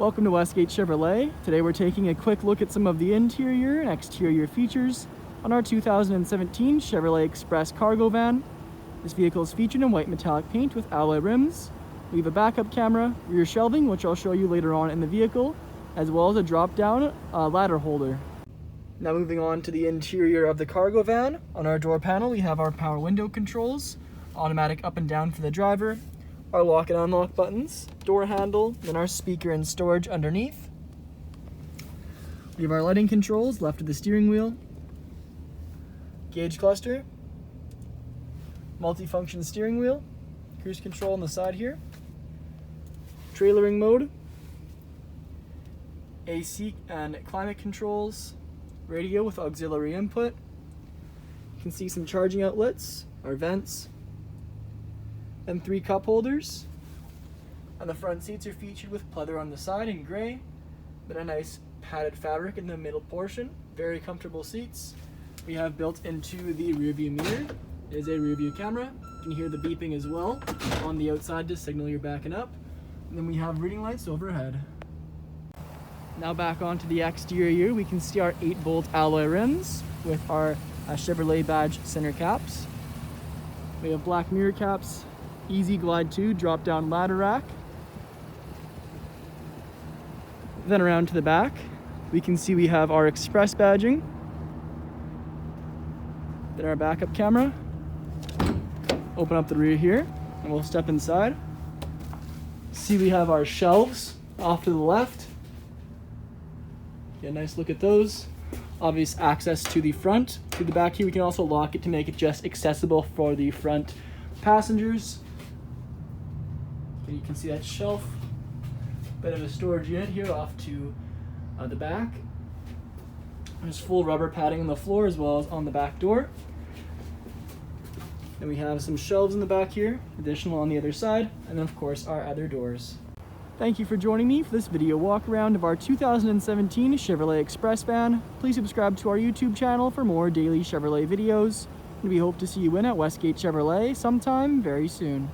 Welcome to Westgate Chevrolet. Today we're taking a quick look at some of the interior and exterior features on our 2017 Chevrolet Express cargo van. This vehicle is featured in white metallic paint with alloy rims. We have a backup camera, rear shelving, which I'll show you later on in the vehicle, as well as a drop-down ladder holder. Now moving on to the interior of the cargo van. On our door panel we have our power window controls, automatic up and down for the driver, our lock and unlock buttons, door handle, then our speaker and storage underneath. We have our lighting controls left of the steering wheel, gauge cluster, multi-function steering wheel, cruise control on the side here, trailering mode, AC and climate controls, radio with auxiliary input. You can see some charging outlets, our vents, and 3 cup holders. And the front seats are featured with pleather on the side in gray, then a nice padded fabric in the middle portion. Very comfortable seats. We have built into the rear view mirror is a rear view camera. You can hear the beeping as well on the outside to signal you're backing up. And then we have reading lights overhead. Now back onto the exterior, we can see our 8-bolt alloy rims with our Chevrolet badge center caps. We have black mirror caps, Easy Glide 2 drop-down ladder rack. Then around to the back, we can see we have our express badging. Then our backup camera. Open up the rear here, and we'll step inside. See we have our shelves off to the left. Get a nice look at those. Obvious access to the front. To the back here, we can also lock it to make it just accessible for the front passengers. You can see that shelf, bit of a storage unit here off to the back. There's full rubber padding on the floor as well as on the back door. Then we have some shelves in the back here, additional on the other side, and then of course our other doors. Thank you for joining me for this video walk around of our 2017 Chevrolet Express van. Please subscribe to our YouTube channel for more daily Chevrolet videos, and we hope to see you in at Westgate Chevrolet sometime very soon.